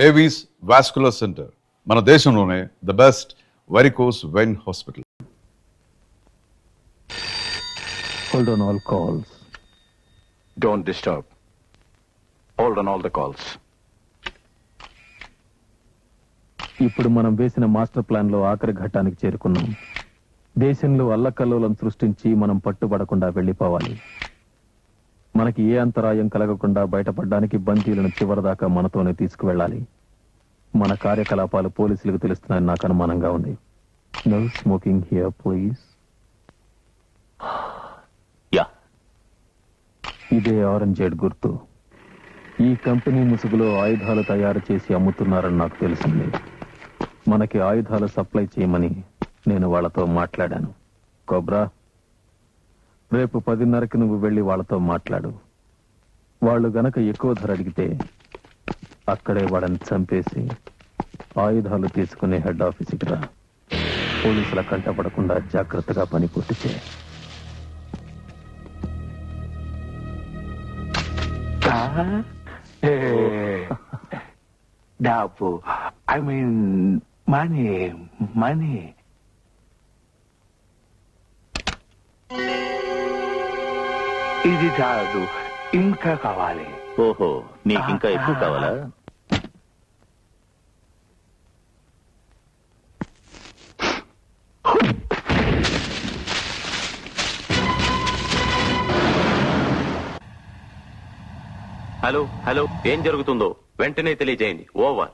Avis vascular centre, మన దేశంలోనే the best varicose vein hospital. Hold on all calls. Don't disturb. Hold on all the calls. ఇప్పుడు మనం వేసిన master plan లో ఆఖరి ఘట్టానికి చేరుకున్నాం. దేశంలో అల్లకల్లోలం సృష్టించి మనం పట్టుబడకుండా వెళ్లిపోవాలి. మనకి ఏ అంతరాయం కలగకుండా బయటపడడానికి బందీలను చివరిదాకా మనతోనే తీసుకువెళ్ళాలి. మన కార్యకలాపాలు పోలీసులకు తెలుస్తున్నాయని నాకు అనుమానంగా ఉంది. No smoking here please. ఇదే ఆరెంజేడ్ గుర్తు. ఈ కంపెనీ ముసుగులో ఆయుధాలు తయారు చేసి అమ్ముతున్నారని నాకు తెలిసింది. మనకి ఆయుధాలు సప్లై చేయమని నేను వాళ్ళతో మాట్లాడాను. కోబ్రా, రేపు 10:30కి నువ్వు వెళ్ళి వాళ్ళతో మాట్లాడు. వాళ్ళు గనక ఎక్కువ ధర అడిగితే అక్కడే వాళ్ళని చంపేసి ఆయుధాలు తీసుకునే హెడ్ ఆఫీస్కి రా. పోలీసుల కంటపడకుండా జాగ్రత్తగా పని పూర్తి చేయి. డబ్బు, ఐ మీన్ మనీ. ఇది చాలు, ఇంకా కావాలి. ఓహో, నీకు ఇంకా ఎక్కువ కావాలా? హలో హలో, ఏం జరుగుతుందో వెంటనే తెలియజేయండి. Over.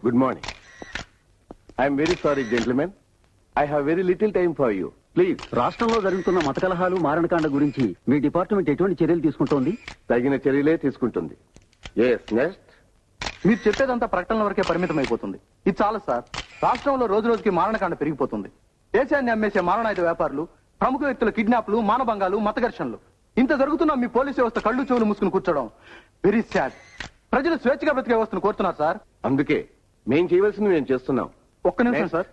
Good morning. I am very sorry, gentlemen. I have very little time for you. Please. రాష్ట్రంలో జరుగుతున్న మత కలహాలు, మారణకాండ గురించి మీ డిపార్ట్మెంట్ ఎటువంటి చర్యలు తీసుకుంటోంది? తగిన చర్యలే తీసుకుంటుంది. Yes, next. మీరు చెప్పేదంతా ప్రకటనల వరకే పరిమితం అయిపోతుంది. ఇది చాలా సార్. రాష్ట్రంలో రోజు రోజుకి మారణకాండ పెరిగిపోతుంది. దేశాన్ని అమ్మేసే మారణాయుధ వ్యాపారులు, ప్రముఖ వ్యక్తుల కిడ్నాప్లు, మానభంగాలు, మత ఘర్షణలు ఇంత జరుగుతున్నా మీ పోలీసు వ్యవస్థ కళ్ళు చెవులు మూసుకుని కూర్చోవడం వెరీ సాడ్. ప్రజలు స్వేచ్ఛగా బ్రతికే వ్యవస్థను కోరుతున్నారు సార్. అందుకే మేం చేయవలసింది మేము చేస్తున్నాం. ఒక్క నిమిషం సార్.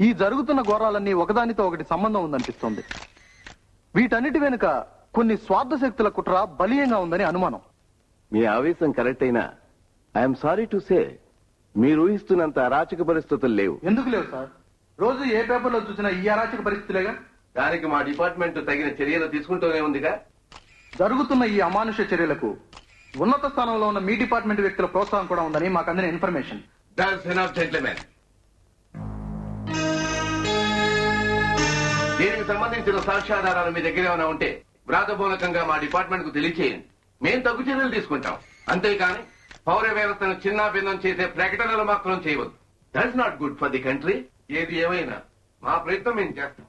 ఈ జరుగుతున్న ఘోరాలన్నీ ఒకదానితో ఒకటి సంబంధం ఉందనిపిస్తోంది. వీటన్నిటి వెనుక కొన్ని స్వార్థ శక్తుల కుట్ర బలీయంగా ఉందని అనుమానం. మీ ఆవేశం కరెక్ట్ అయినా ఐఎమ్ సారీ టు సే మీరు ఊహిస్తున్నంత అరాచక పరిస్థితులు లేవు. ఎందుకు లేవు సార్? రోజు ఏ పేపర్లో చూసినా ఈ అరాచక పరిస్థితులేగా. దానికి మా డిపార్ట్మెంట్ తగిన చర్యలు తీసుకుంటూనే ఉందిగా. జరుగుతున్న ఈ అమానుష చర్యలకు ఉన్నత స్థానంలో ఉన్న మీ డిపార్ట్మెంట్ వ్యక్తుల ప్రోత్సాహం కూడా ఉందని మాకు అందిన ఇన్ఫర్మేషన్. దీనికి సంబంధించిన సాక్ష్యాధారాలు మీ దగ్గర ఏమైనా ఉంటే వ్రాతమూలకంగా మా డిపార్ట్మెంట్ కు తెలియచేయండి. మేం తగు చర్యలు తీసుకుంటాం. అంతేకాని పౌర వ్యవస్థను చిన్నాభిన్నం చేసే ప్రకటనలు మాత్రం చేయవద్దు. That's not good for the country. ఏది ఏమైనా మా ప్రయత్నం మేము చేస్తాం.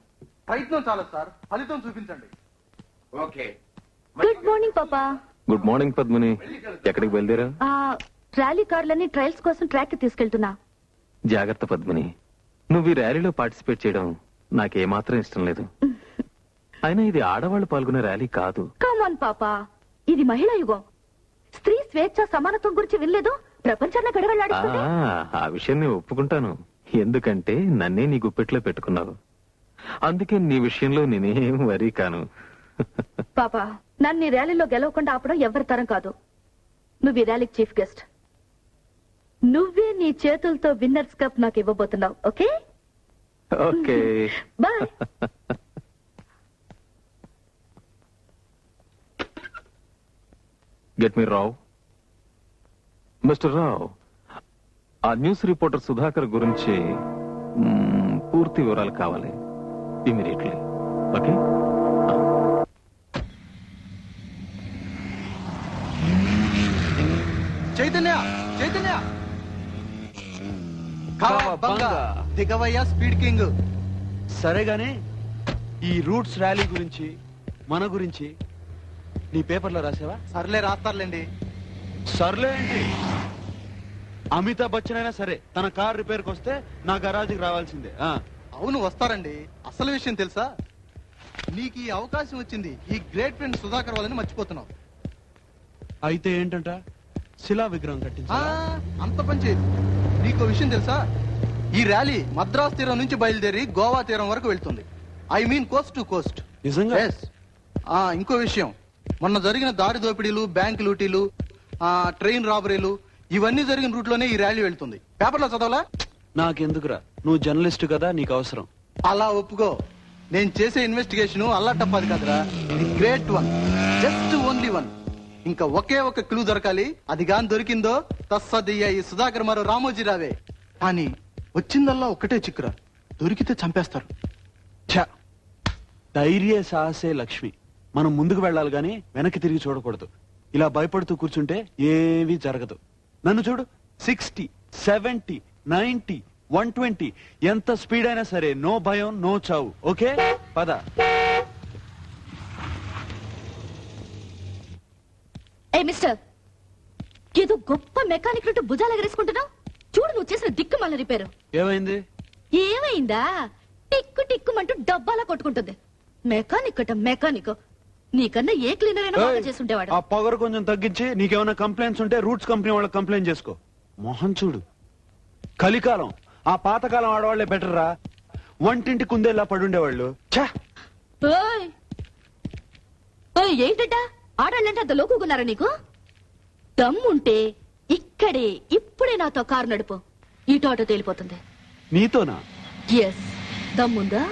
ప్రయత్నం చాలా సార్, ఫలితం చూపించండి. ఓకే. గుడ్ మార్నింగ్ పాపా. Good morning Padmini. ఎక్కడికి బయలుదేరా? ర్యాలీ కార్లని ట్రయల్స్ కోసం ట్రాక్ కి తీసుకెళ్తున్నా. జాగ్రత్త పద్మిని, నువ్వు ఈ ర్యాలీలో పార్టిసిపేట్ చేయడం నాకేమాత్రం ఇష్టం లేదు. అయినా ఇది ఆడవాళ్లు పాల్గొనే ర్యాలీ కాదు. కమాన్ పాపా, ఇది మహిళా యుగం. స్త్రీ స్వేచ్ఛ సమానత్వం గురించి వినలేదు? ప్రపంచాన్ని గడవలాడుతుంది. ఆ విషయం నేను ఒప్పుకుంటాను. ఎందుకంటే నన్నే నీ గుప్పెట్లో పెట్టుకున్నావు. అందుకే నీ విషయంలో నేనేం వరీ కాను. పాపా, నన్ను ఈ ర్యాలీలో గెలవకుండా ఆపడం ఎవరి తరం కాదు. నువ్వు ఈ ర్యాలీకి చీఫ్ గెస్ట్. నువ్వే నీ చేతులతో విన్నర్స్ కప్ నాకు ఇవ్వబోతున్నావు. Okay okay, boy. Get me Rao. Mister Rao, ఆ న్యూస్ రిపోర్టర్ సుధాకర్ గురించి పూర్తి వివరాలు కావాలి ఇమీడియట్లీ. ఓకే? చైతన్య, చైతన్య, దిగవయ్యా స్పీడ్ కింగ్. సరే గానీ ఈ రూట్స్ ర్యాలీ గురించి మన గురించి నీ పేపర్లో రాసావా? సర్లే, రాస్తారులేండి. సర్లే ఏంటి, అమితాబ్ బచ్చన్ అయినా సరే తన కార్ రిపేర్కి వస్తే నా గరాజ్కి రావాల్సిందే. అవును, వస్తారండి. అసలు విషయం తెలుసా? నీకు ఈ అవకాశం వచ్చింది ఈ గ్రేట్ ఫ్రెండ్ సుధాకర్ వాళ్ళని మర్చిపోతున్నావు. అయితే ఏంటంట, శిలా విగ్రహం కట్టించా? అంత పని చేయదు. నీకు విషయం తెలుసా? ఈ ర్యాలీ మద్రాస్ తీరం నుంచి బయలుదేరి గోవా తీరం వరకు వెళ్తుంది. I mean Coast to Coast. నిజంగా? ఇంకో విషయం, మొన్న జరిగిన దారి దోపిడీలు, బ్యాంక్ లూటీలు, ట్రైన్ రాబరీలు ఇవన్నీ జరిగిన రూట్ లోనే ఈ ర్యాలీ వెళ్తుంది. పేపర్లో చదవాలా? నాకెందుకురా, నువ్వు జర్నలిస్ట్ కదా, నీకు అవసరం. అలా ఒప్పుకో. నేను చేసే ఇన్వెస్టిగేషన్ అల్లా టప్పది కాదురా, great one, just only one. ఇంకా ఒకే ఒక క్లూ దొరకాలి. అది గాని దొరికిందో తస్సదియ్య ఈ సుధాకర్ మరో రామోజీ రావే. కానీ వచ్చిందల్లా ఒక్కటే చిక్కురా, దొరికితే చంపేస్తారు. ఛ, ధైర్య సాహసే లక్ష్మి. మనం ముందుకు వెళ్ళాలి గాని వెనక్కి తిరిగి చూడకూడదు. ఇలా భయపడుతూ కూర్చుంటే ఏమీ జరగదు. నన్ను చూడు, 60, 70, 90, 120 ఎంత స్పీడ్ అయినా సరే నో భయం, నో చావు. ఓకే, పద. ఏ మిస్టర్, ఏదో గొప్ప మెకానిక్ నుండి భుజాలు ఎగరేసుకుంటున్నావు. చూడు నువ్వు చేసిన దిక్కుమాల రిపేరు. ఏమైంది? ఏమైందా? టిక్కు టిక్కుమంటూ డబ్బాలా కొట్టుకుంటుంది. మెకానిక్ అట మెకానిక్. నీకన్నా ఏ క్లీనర్ అయినా బాగా చేసుంటేవాడు. ఆ పొగరు కొంచెం తగ్గించి నీకేమైనా కంప్లైంట్స్ ఉంటే రూట్స్ కంపెనీ వాళ్ళకి కంప్లైంట్ చేసుకో. మోహన్ చూడు, కలికాలం, ఆ పాతకాలం ఆడవాళ్లే బెటర్ రా. వంటింటి కుందేలా పడుండేవాళ్ళు. ఓయ్ ఓయ్, ఏంటట ఆడాళ్ళంటే అంత లోకున్నారా నీకు? దమ్ముంటే ఇక్కడే ఇప్పుడే నాతో కారు నడుపు. ఇటు ఆటో తేలిపోతుంది. నీతోనా? ఎస్, దమ్ముందా?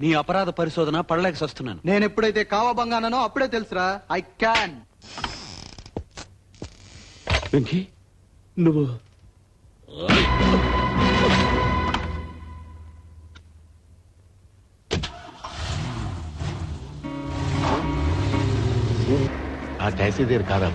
నీ అపరాధ పరిశోధన పడలేక వస్తున్నాను. నేను ఎప్పుడైతే కావబంగానో అప్పుడే తెలుసురా, ఐ క్యాన్. వెంకీ, నువ్వు ఆ టైసీ దగ్గర కాదా?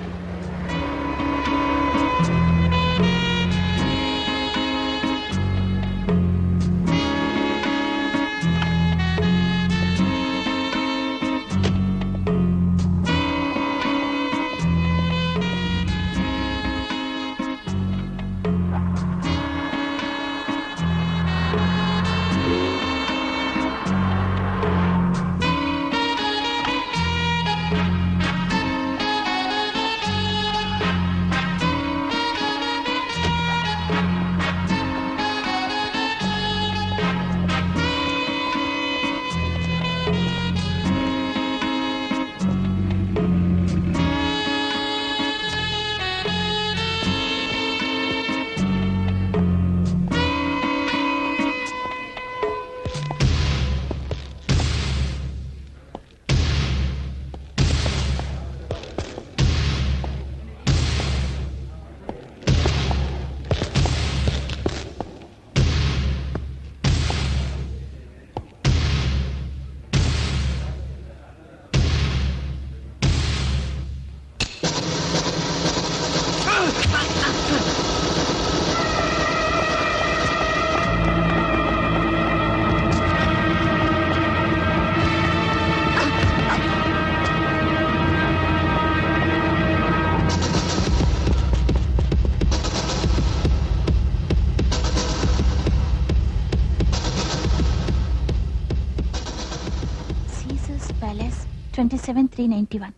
27,391.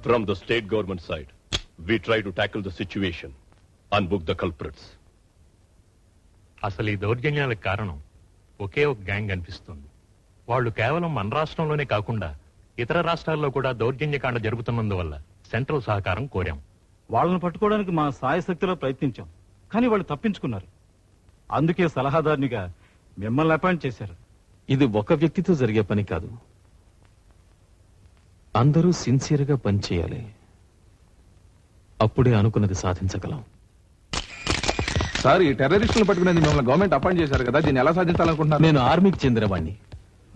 From the state government side, we try to tackle the situation and book the culprits. అసలు ఈ దౌర్జన్యాలకు కారణం ఒకే ఒక గ్యాంగ్ అనిపిస్తుంది. వాళ్ళు కేవలం మన రాష్ట్రంలోనే కాకుండా ఇతర రాష్ట్రాల్లో కూడా దౌర్జన్యకాండ జరుగుతున్నందువల్ల సెంట్రల్ సహకారం కోరాం. వాళ్ళని పట్టుకోవడానికి మా సాయశక్తిలో ప్రయత్నించాం, కానీ వాళ్ళు తప్పించుకున్నారు. అందుకే సలహాదారునిగా మిమ్మల్ని అపాయింట్ చేశారు. ఇది ఒక వ్యక్తితో జరిగే పని కాదు. అందరూ సిన్సియర్గా పనిచేయాలి. అప్పుడే అనుకున్నది సాధించగలం. సార్, ఈ టెర్రరిస్టులు పట్టుకునేది మిమ్మల్ని గవర్నమెంట్ అపాయింట్ చేశారు కదా, దీన్ని ఎలా సాధించాలనుకుంటున్నారు? నేను ఆర్మీకి చెందినవాడిని.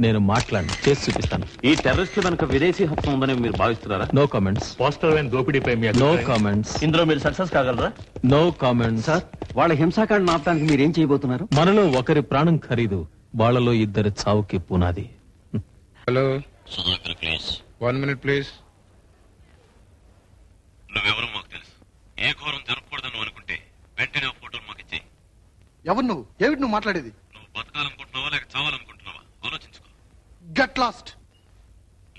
నేను మాట్లాడి చేసి చూపిస్తాను. ఈ టెర్రరిస్టులు వెనక విదేశీ హస్తం ఉందని మీరు భావిస్తున్నారా? No comments. పోస్టల్ వ్యాన్ దోపిడీపై మీ నో అభిప్రాయం? కామెంట్స్. ఇందులో మీరు సక్సెస్ కాగలరా? No comments. సార్, వాళ్ళ హింసాకాండను ఆపడానికి మీరేం చేయబోతున్నారు? మనలో ఒకరి ప్రాణం ఖరీదు, వాళ్ళలో ఇద్దరి చావుకి పునాది. Hello, Sudhakar please. 1 minute please. నువ్వెవరో మాకు తెలుసు. ఏ ఘోరం జరగకూడదని అనుకుంటే వెంటనే ఆ ఫోటోలు మాకు ఇచ్చేయి. ఎవరు నువ్వు? ఏమిటి నువ్వు మాట్లాడేది? నువ్వు బతకాలనుకుంటున్నావా లేక చావాలనుకుంటున్నావా? ఆలోచించుకో. Get lost.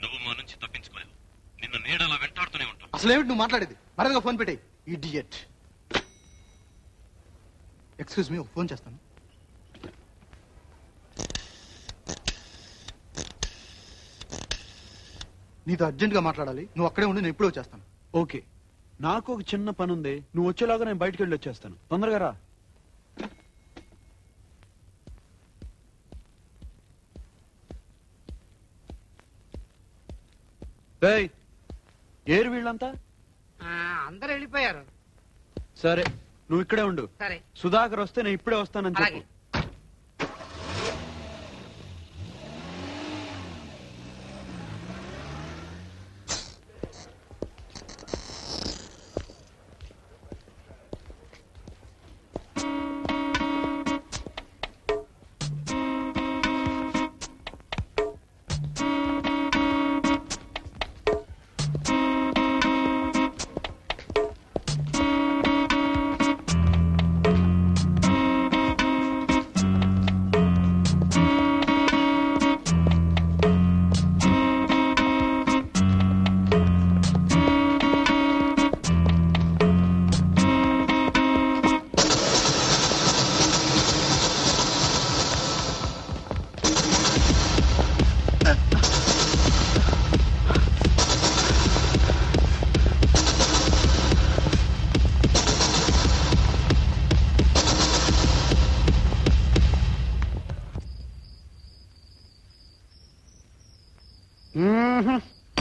నువ్వు మా నుంచి తప్పించుకోలేవు. నిన్ను నీడలా వెంటాడుతూనే ఉంటావు. అసలు ఏమిటి నువ్వు మాట్లాడేది? మరదగా ఫోన్ పెట్టే. ఇడియట్. ఎక్స్క్యూజ్ మీ, ఫోన్ చేస్తాను. నీతో అర్జెంట్ గా మాట్లాడాలి. నువ్వు అక్కడే ఉండి, నేను ఇప్పుడే వచ్చేస్తాను. ఓకే, నాకు ఒక చిన్న పని ఉంది. నువ్వు వచ్చేలాగా నేను బయటికి వెళ్ళి వచ్చేస్తాను. తొందరగా రా. ఏయ్, ఏరు వీళ్ళంతా? అందరూ వెళ్ళిపోయారు. సరే, నువ్వు ఇక్కడే ఉండు. సరే. సుధాకర్ వస్తే నేను ఇప్పుడే వస్తానని చెప్పు.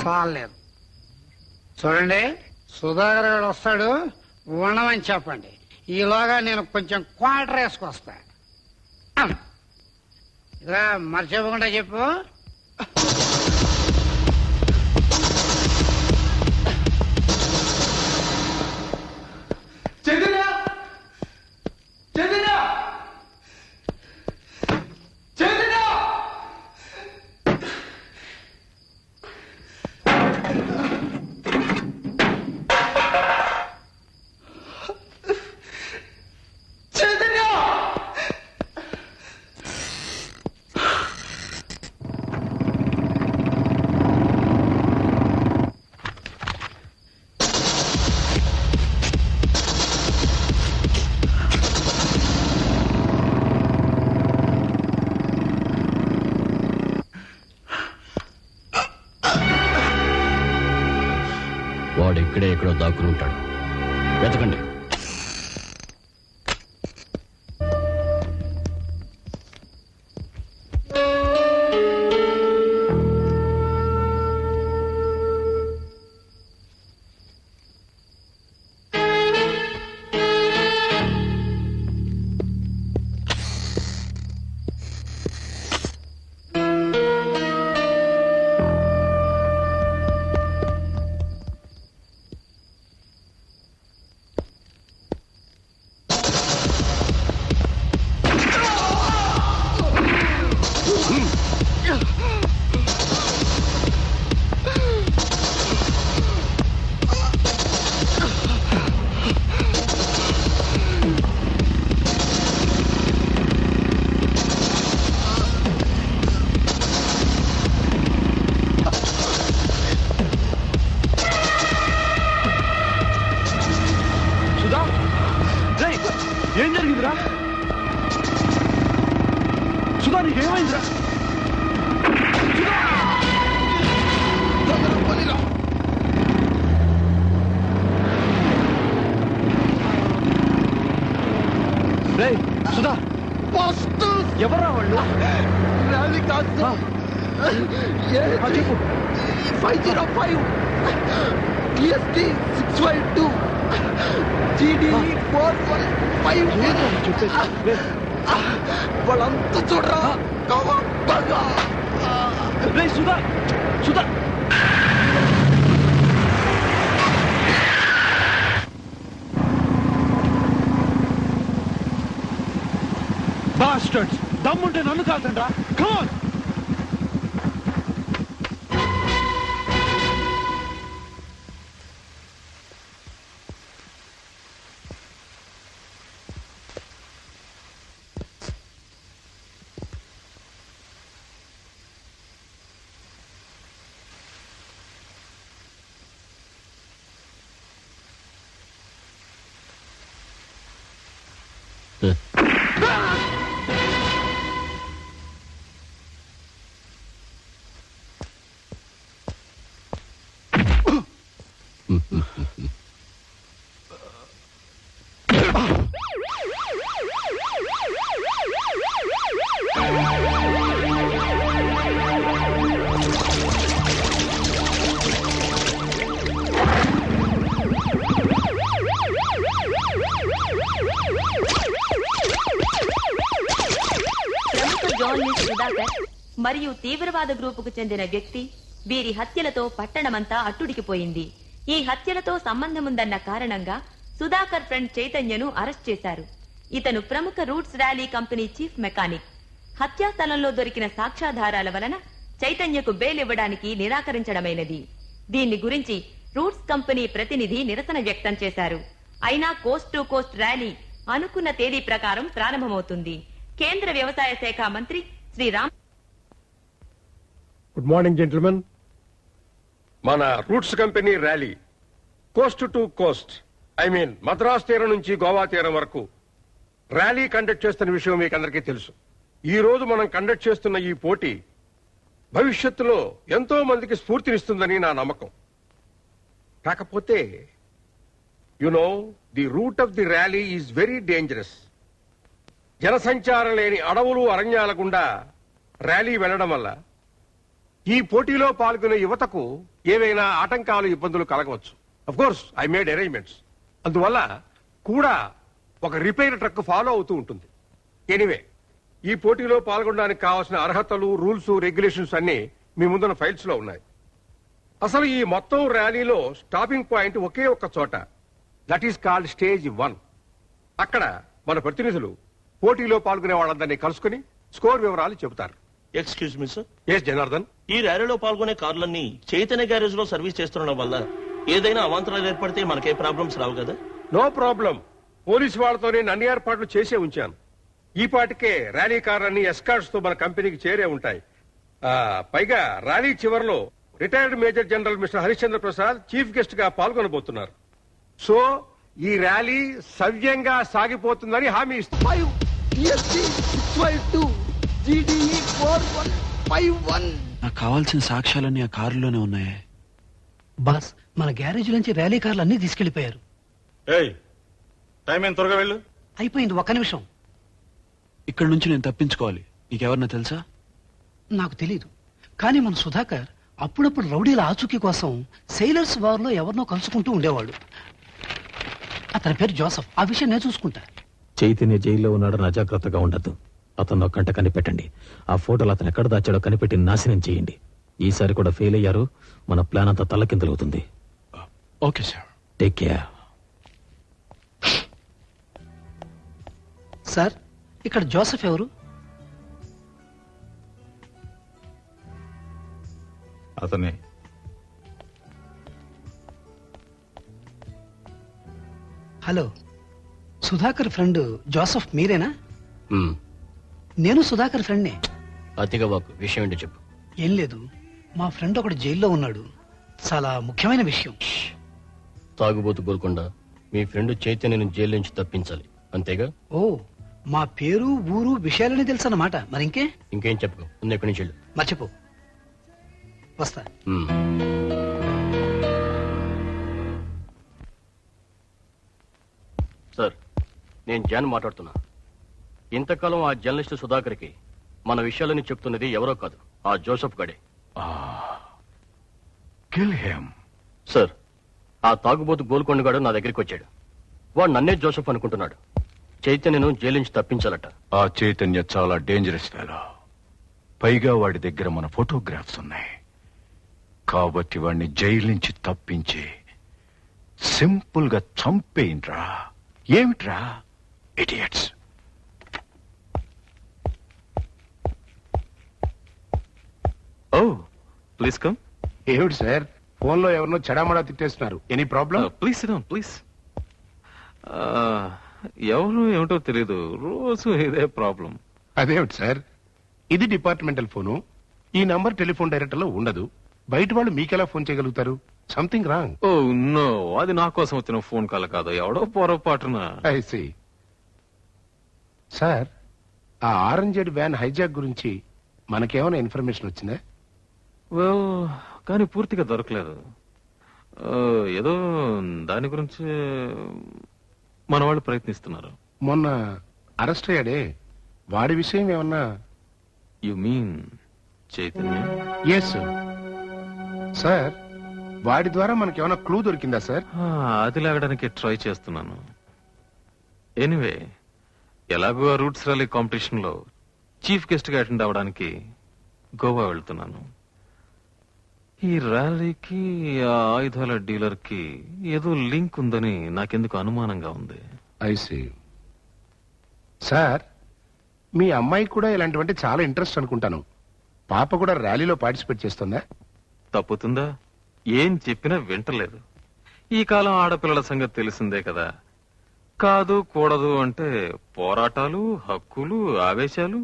చాలేదు. చూడండి, సుధాకర్ గారు వస్తాడు, ఉండమని చెప్పండి. ఈలోగా నేను కొంచెం క్వార్టర్ వేసుకొస్తా. ఇలా మర్చిపోకుండా చెప్పు. వాడు ఇక్కడే ఎక్కడో దాక్కుని ఉంటాడు. వెతకండి. ఎవరా వాళ్ళు? ర్యాలీ కాదు సార్. 505 EST 652 GDE 415 వాళ్ళంతా చూడరా. సుధా సుధా బాస్టర్డ్స్, దమ్ముంటే నన్ను కాల్తండ్రా. Come on. జర్నలిస్ట్ సుధాకర్ మరియు తీవ్రవాద గ్రూపుకు చెందిన వ్యక్తి వీరి హత్యలతో పట్టణమంతా అట్టుడికిపోయింది. ఈ హత్యలతో సంబంధముందన్న కారణంగా సుధాకర్ ఫ్రెండ్ చైతన్యను అరెస్ట్ చేశారు. ఇతను ప్రముఖ roots rally company chief mechanic. హత్యా స్థలంలో దొరికిన సాక్ష్యాధారాల వలన చైతన్యకు బెయిల్ ఇవ్వడానికి నిరాకరించడమైనది. దీన్ని గురించి రూట్స్ కంపెనీ ప్రతినిధి నిరసన వ్యక్తం చేశారు. అయినా కోస్ట్ టు కోస్ట్ ర్యాలీ అనుకున్న తేదీ ప్రకారం ప్రారంభమవుతుంది. కేంద్ర వ్యవసాయ శాఖ మంత్రి Shri Ram. Good morning gentlemen. మన roots company rally coast to coast, I mean Madras తీరం నుంచి గోవా తీరం వరకు ర్యాలీ కండక్ట్ చేస్తున్న విషయం మీకు అందరికీ తెలుసు. ఈ రోజు మనం కండక్ట్ చేస్తున్న ఈ పోటీ భవిష్యత్తులో ఎంతో మందికి స్ఫూర్తినిస్తుందని నా నమ్మకం. కాకపోతే the route of the rally is very dangerous. జనసంచారం లేని అడవులు అరణ్యాల గుండా ర్యాలీ వెళ్లడం వల్ల ఈ పోటీలో పాల్గొనే యువతకు ఏవైనా ఆటంకాలు, ఇబ్బందులు కలగవచ్చు. Of course I made arrangements. అందువల్ల కూడా ఒక రిపేర్ ట్రక్ ఫాలో అవుతూ ఉంటుంది. ఎనీవే, ఈ పోటీలో పాల్గొనడానికి కావాల్సిన అర్హతలు, రూల్స్, రెగ్యులేషన్స్ అన్ని మీ ముందున్న ఫైల్స్ లో ఉన్నాయి. అసలు ఈ మొత్తం ర్యాలీలో స్టాపింగ్ పాయింట్ ఒకే ఒక్క చోట, దట్ ఈస్ కాల్డ్ స్టేజ్ 1. అక్కడ మన ప్రతినిధులు పోటీలో పాల్గొనే వాళ్ళందరినీ కలుసుకుని స్కోర్ వివరాలు చెబుతారు. Excuse me sir. Yes Janardhan. ఈ ర్యాలీలో పాల్గొనే కార్లన్నీ చైతన్య గ్యారేజ్ లో సర్వీస్ చేస్తుండడం వల్ల ఏదైనా అవాంతరాలు ఏర్పడితే మనకే ప్రాబ్లమ్స్ రావు కదా? No problem. పోలీసు వాళ్ళతో నేను అన్ని ఏర్పాట్లు చేసే ఉంచాను. ఈ పాటికే ర్యాలీ కార్లన్నీ ఎస్కార్ట్స్ తో మన కంపెనీకి చేరే ఉంటాయి. పైగా ర్యాలీ చివరిలో retired major general mister Harishchandra Prasad chief guest గా పాల్గొనబోతున్నారు. సో ఈ ర్యాలీ సవ్యంగా సాగిపోతుందని హామీ ఇస్తున్నారు. నాకు కావాల్సిన సాక్ష్యాలన్నీ ఆ కారులోనే ఉన్నాయే. బాస్, మన గ్యారేజ్ నుంచి ర్యాలీ కార్లు అన్ని తీసుకెళ్లిపోయారు. టైం ఏం, త్వరగా వెళ్ళు. అయిపోయింది, ఒక్క నిమిషం. ఇక్కడ నుంచి నేను తప్పించుకోవాలి. నీకెవరన్నా తెలుసా? నాకు తెలీదు, కానీ మన సుధాకర్ అప్పుడప్పుడు రౌడీల ఆచూకీ కోసం సెయిలర్స్ వార్ లో ఎవరినో కలుసుకుంటూ ఉండేవాడు. అతని పేరు జోసఫ్. ఆ విషయం నేను చూసుకుంటా. చైతన్య జైల్లో ఉన్నాడని అజాగ్రత్తగా ఉండద్దు. అతను కంట కనిపెట్టండి. ఆ ఫోటోలు అతను ఎక్కడ దాచాడో కనిపెట్టి నాశనం చేయండి. ఈసారి కూడా ఫెయిల్ అయ్యారు, మన ప్లాన్ అంతా తల్లకిందులవుతుంది. Okay sir. Take care. Sir, ఇక్కడ జోసఫ్ ఎవరు? అతనే. హలో, సుధాకర్ ఫ్రెండ్ జోసఫ్ మీరేనా? నేను సుధాకర్ ఫ్రెండ్నే. అతిగా వాకు విషయం ఏంటో చెప్పు. ఏం లేదు, మా ఫ్రెండ్ ఒకడు జైల్లో ఉన్నాడు. చాలా ముఖ్యమైన విషయం. తాగుబోతు కోరుకుండా మీ ఫ్రెండ్ చైతన్యను జైలు నుంచి తప్పించాలి, అంతేగా? ఓ, మా పేరు, ఊరు, విషయాలని తెలుసు అన్నమాట. మరి ఇంకేం చెప్పు. ముందు ఎక్కడి నుంచి వెళ్ళు. మర్చిపో. వస్తా. సార్, నేను జాన్ మాట్లాడుతున్నా. ఇంతకాలం ఆ జర్నలిస్ట్ సుధాకర్కి మన విషయాలని చెప్తున్నది ఎవరో కాదు, ఆ జోసఫ్ గడే. Kill him. సార్, ఆ తాగుబోతు గోల్కొండగాడు నా దగ్గరికి వచ్చాడు. వాడు నన్నే జోసఫ్ అనుకుంటున్నాడు. చైతన్యను జైలు నుంచి తప్పించాలట. ఆ చైతన్య చాలా డేంజరస్ ఫెలో. పైగా వాడి దగ్గర మన ఫోటోగ్రాఫ్స్ ఉన్నాయి. కాబట్టి వాడిని జైలు నుంచి తప్పించి సింపుల్ గా చంపేయండ్రా. ఏమిట్రా ఇడియట్స్. Oh please come. ఏమిటి సార్, ఫోన్ లో ఎవరినో చెడామడా తిట్టేస్తున్నారు. Any problem? Please please. ఎవరు ఏమిటో తెలీదు, రోజు ఇదే ప్రాబ్లం. అదేమిటి సార్, ఇది డిపార్ట్మెంటల్ ఫోను. ఈ నంబర్ టెలిఫోన్ డైరెక్టర్ లో ఉండదు. బయట వాళ్ళు మీకెలా ఫోన్ చేయగలుగుతారు? Something wrong. ఓ నో, అది నా కోసం వచ్చిన ఫోన్ కాల్ కాదు, ఎవడో పొరపాటున. I see. సార్, ఆ ఆరెంజెడ్ వ్యాన్ హైజాక్ గురించి మనకేమైనా ఇన్ఫర్మేషన్ వచ్చిందా? వెల్, కానీ పూర్తిగా దొరకలేదు. ఏదో దాని గురించి మన వాళ్ళు ప్రయత్నిస్తున్నారు. మొన్న అరెస్ట్ అయ్యాడే, వాడి విషయం ఏమన్నా? You mean Chaitanya? Yes sir. వాడి ద్వారా మనకేమైనా క్లూ దొరికిందా సార్? అది లాగడానికి ట్రై చేస్తున్నాను. ఎనీవే, ఎలాగో ఆ రూట్స్ ర్యాలీ కాంపిటీషన్ లో చీఫ్ గెస్ట్ గా అటెండ్ అవడానికి గోవా వెళ్తున్నాను. ఈ ర్యాలీకి ఆ ఆయుధాల డీలర్ కి ఏదో లింక్ ఉందని నాకెందుకు అనుమానంగా ఉంది. I see. సార్, మీ అమ్మాయి కూడా ఇలాంటివంటే చాలా ఇంట్రెస్ట్ అనుకుంటాను. పాప కూడా ర్యాలీలో పార్టిసిపేట్ చేస్తుందా? తప్పుతుందా? ఏం చెప్పినా వింటలేదు. ఈ కాలం ఆడపిల్లల సంగతి తెలిసిందే కదా. కాదు కూడదు అంటే పోరాటాలు, హక్కులు, ఆవేశాలు.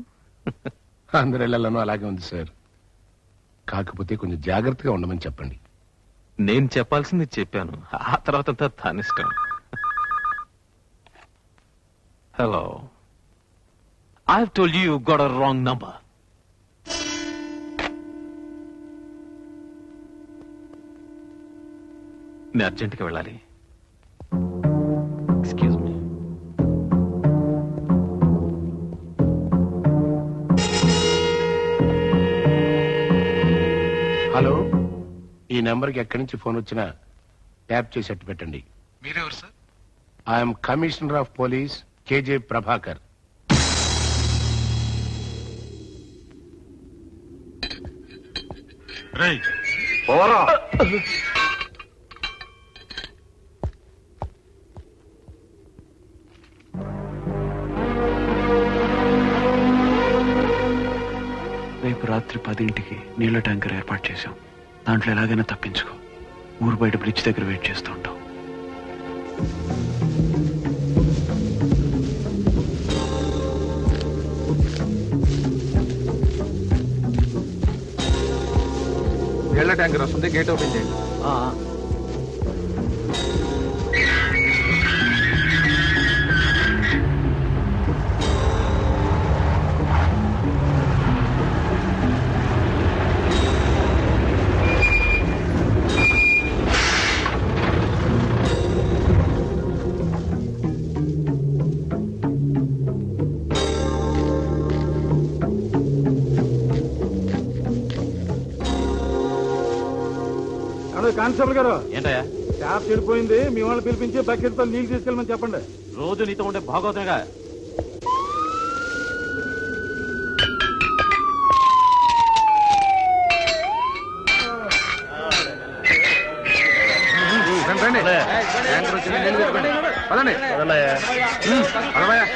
అందరిళ్లలోనూ అలాగే ఉంది సార్. కాకపోతే కొంచెం జాగ్రత్తగా ఉండమని చెప్పండి. నేను చెప్పాల్సింది చెప్పాను, ఆ తర్వాత అంతా తనిష్టం. Hello, I have told you got a wrong number. నేను అర్జెంట్గా వెళ్ళాలి. Excuse me. హలో, ఈ నెంబర్కి ఎక్కడి నుంచి ఫోన్ వచ్చినా ట్యాప్ చేసేట్టు పెట్టండి. మీరెవరు sir? I'm commissioner of police KJ Prabhakar. రేపు రాత్రి 10ంటికి నీళ్ల ట్యాంకర్ ఏర్పాటు చేశాం. దాంట్లో ఎలాగైనా తప్పించుకో. ఊరు బయట బ్రిడ్జ్ దగ్గర వెయిట్ చేస్తూ ఉంటాం. నీళ్ల ట్యాంకర్ వస్తుంది, గేట్ ఓపెన్ చేయండి. కానిస్టేబుల్ గారు, ఏంటయ్యా? ట్యాప్ చెడిపోయింది, మీ వాళ్ళు పిలిపించి బకెట్ తో నీళ్లు తీసుకెళ్ళమని చెప్పండి. రోజు నీతో ఉండే భాగవతంగా. రండి, ట్యాంకర్ వచ్చింది, నీళ్లు తెచ్చుకోండి. పదండి. పదవయ్యా.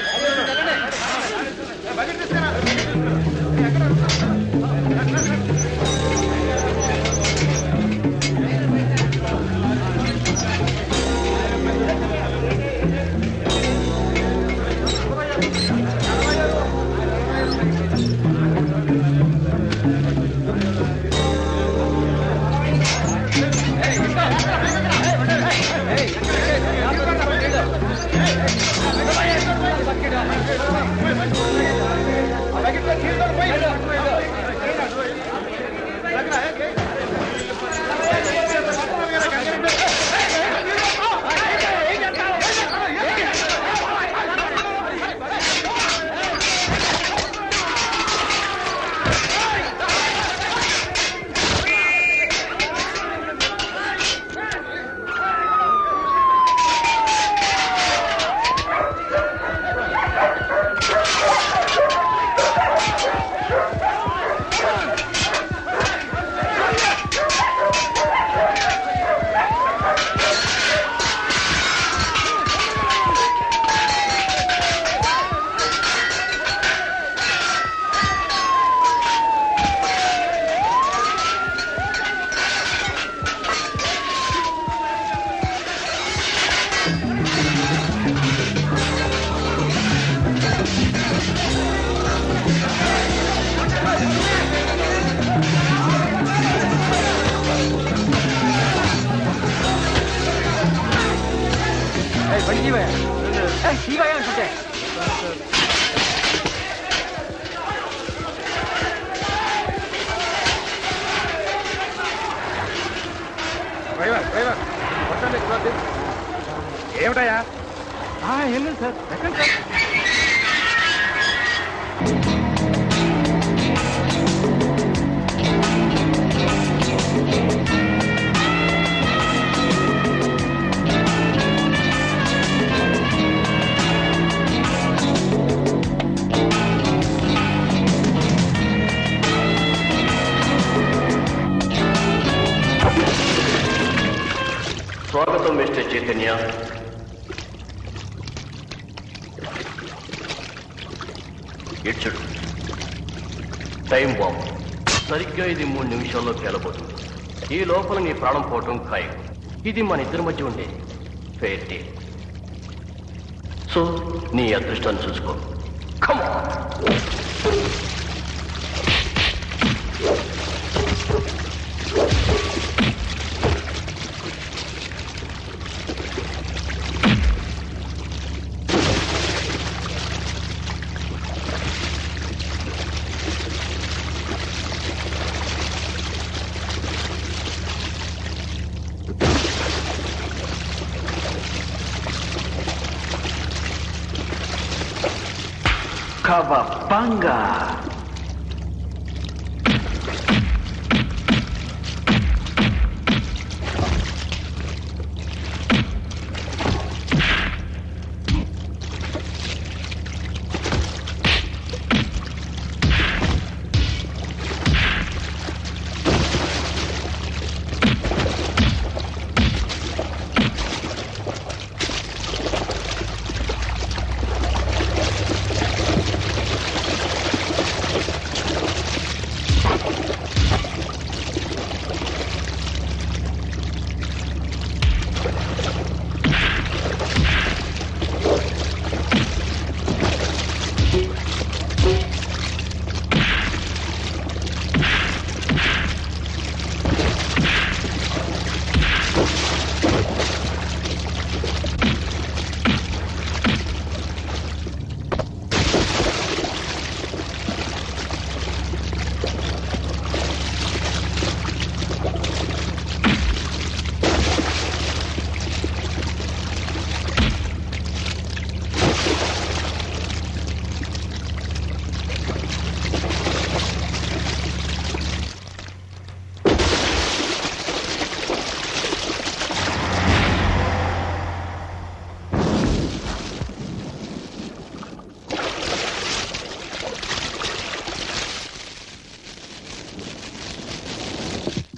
ఏమిటయా? ఏం లేదు సార్, ఎక్కండి సార్. స్వాగతం మిస్టర్ చైతన్య. ఇచ్చుడు టైం బాంబ్ సరిగ్గా ఇది 3 నిమిషాల్లో పేలబోతుంది. ఈ లోపల నీ ప్రాణం పోవటం ఖాయం. ఇది మన ఇద్దరి మధ్య ఉండే ఫెయిర్ డే. సో నీ అదృష్టాన్ని చూసుకో. Come on. Kawabanga.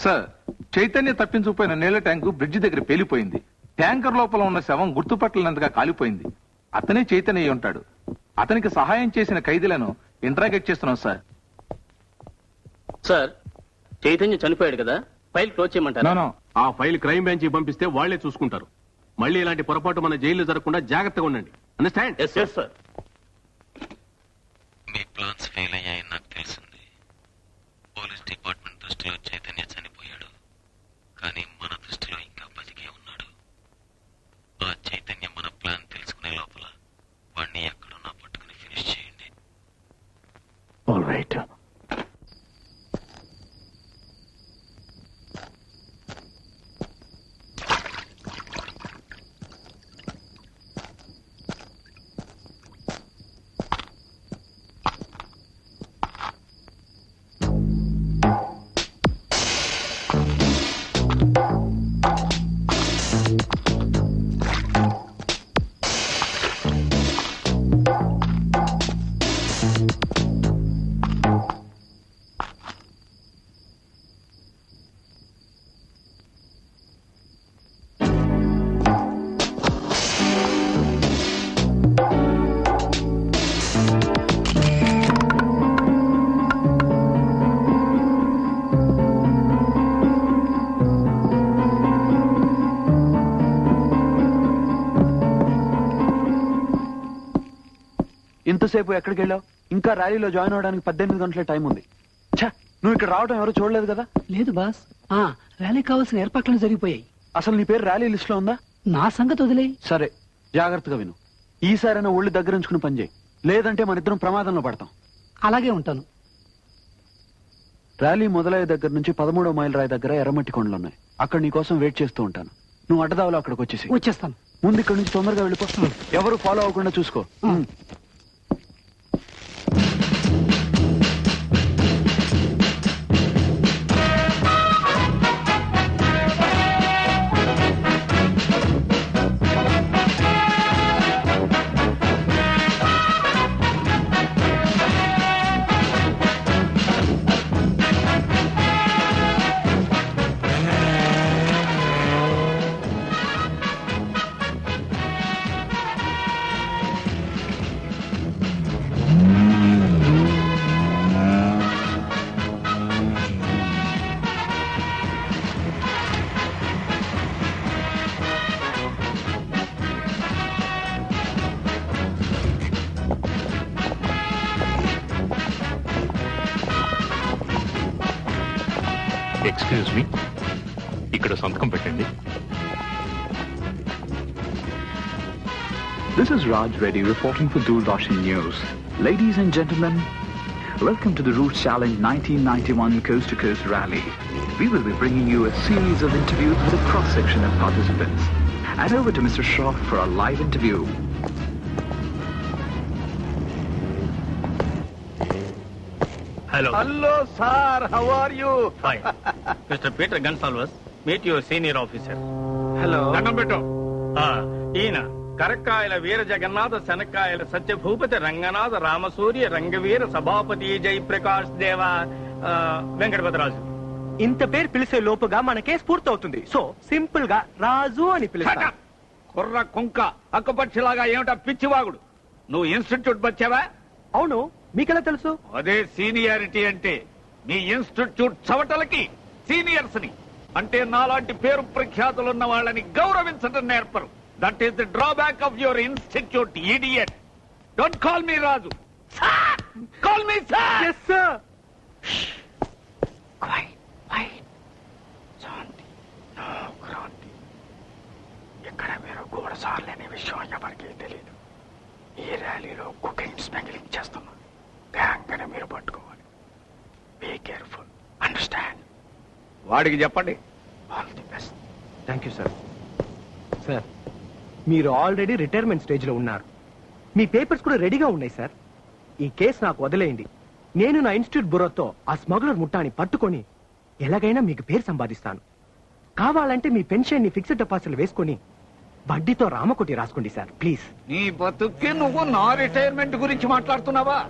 Sir, Chaitanya తప్పించుకుపోయిన నీళ్ల ట్యాంకు బ్రిడ్జి దగ్గర పేలిపోయింది. ట్యాంకర్ లోపల ఉన్న శవం గుర్తుపట్టలేనంతగా కాలిపోయింది. అతనే చైతన్య అయి ఉంటాడు. అతనికి సహాయం చేసిన ఖైదీలను ఇంట్రాగేట్ చేస్తున్నాం సార్. సార్, చైతన్య చనిపోయాడు కదా, ఫైల్ క్లోజ్ చేయమంటారా? ఆ ఫైల్ క్రైమ్ బ్రాంచ్ పంపిస్తే వాళ్లే చూసుకుంటారు. మళ్ళీ ఇలాంటి పొరపాటు మన జైల్లో జరగకుండా జాగ్రత్తగా ఉండండి. అండర్స్టాండ్? Yes sir. మీ ప్లాన్స్ ఫెయిల్ అయ్యాయని నాకు తెలిసింది. పోలీస్ డిపార్ట్మెంట్ దృష్టిలో చైతన్య చనిపోయాడు, కానీ మన దృష్టిలో ఇంకా బతికే ఉన్నాడు. ఆ చైతన్య మన ప్లాన్ తెలుసుకునే లోపల వాడిని ఎక్కడున్నా పట్టుకుని ఫినిష్ చేయండి. All right. ఇంతసేపు ఎక్కడికి వెళ్ళావు? ఇంకా ర్యాలీలో జాయిన్ అవడానికి 18 గంటల టైం ఉంది. ఛా, నువ్వు ఇక్కడ రావడం ఎవరు చూడలేదు కదా? లేదు బాస్, ర్యాలీకి కావాల్సిన ఏర్పాట్లను జరిగిపోయాయి. అసలు నీ పేరు ర్యాలీ లిస్ట్ లో ఉందా? నా సంగతి వదిలే. సరే, జాగ్రత్తగా విను. ఈసారైనా ఒళ్ళు దగ్గర ఉంచుకుని పనిచేయి, లేదంటే మన ఇద్దరం ప్రమాదంలో పడతాం. అలాగే ఉంటాను. ర్యాలీ మొదలయ్యే దగ్గర నుంచి 13వ మైల్ రాయి దగ్గర ఎర్రమట్టి కొండలున్నాయి. అక్కడ నీ కోసం వెయిట్ చేస్తూ ఉంటాను. నువ్వు అడ్డదావలో అక్కడికి వచ్చేస్తాను. ముందు ఇక్కడ నుంచి తొందరగా వెళ్ళిపో. ఎవరు ఫాలో అవ్వకుండా చూసుకో. ఎక్స్క్యూజ్ మీ, ఇక్కడ సంతకం పెట్టండి. This is Raj Reddy reporting for Doordarshan News. Ladies and gentlemen, welcome to the Route Challenge 1991 Coast to Coast Rally. We will be bringing you a series of interviews with a cross-section of participants. And over to Mr. Shroff for a live interview. Hello, sir. How are you? Fine. Mr. Peter Gonsalves, meet your senior officer. Hello. దండం పెట్టు. ఈయన కరక్కాయల వీర జగన్నాథ శనక్కాయల సత్యభూపతి రంగనాథ రామసూర్య రంగవీర సభాపతి జయప్రకాష్ దేవ వెంకటపతిరాజు. ఇంత పేరు పిలిచే లోపుగా మనకే స్ఫూర్తి అవుతుంది. సో సింపుల్ గా రాజు అని పిలుస్తా. కుర్ర కుంక అక్కపక్షిలాగా ఏమిటా పిచ్చివాగుడు. నువ్వు ఇన్స్టిట్యూట్ వచ్చావా? అవును, మీకెలా తెలుసు? అదే సీనియారిటీ అంటే. మీ ఇన్స్టిట్యూట్ చవటలకి సీనియర్స్ ని అంటే నాలాంటి పేరు ప్రఖ్యాతులున్న వాళ్ళని గౌరవించడం నేర్పరు. That is the drawback of your institute, idiot. Don't call me Raju, call me sir. Yes sir. శాంతి, నో క్రాంతి. ఇక్కడ మీరు గూఢసార్లనే విషయం ఎవరికీ తెలియదు. ఈ ర్యాలీలో కుకింగ్ స్మగ్లింగ్ చేస్తున్నాం. గ్యాంగ్ అని మీరు పట్టుకోవాలి. Be careful, understand? వాడికి చెప్పండి. All the best. Thank you sir. Sir, మీరు ఆల్రెడీ రిటైర్మెంట్ స్టేజ్ లో ఉన్నారు. మీ పేపర్స్ కూడా రెడీగా ఉన్నాయి సార్. ఈ కేసు నాకు వదిలేయండి. నేను నా ఇన్స్టిట్యూట్ బురోతో ఆ స్మగ్లర్ ముఠాని పట్టుకొని ఎలాగైనా మీకు పేరు సంపాదిస్తాను. కావాలంటే మీ పెన్షన్ ని ఫిక్స్డ్ డిపాజిట్లు వేసుకొని వడ్డీతో రామకోటి రాసుకోండి సార్, ప్లీజ్. నీ బతుక్కి నువ్వు నా రిటైర్మెంట్ గురించి మాట్లాడుతున్నావా?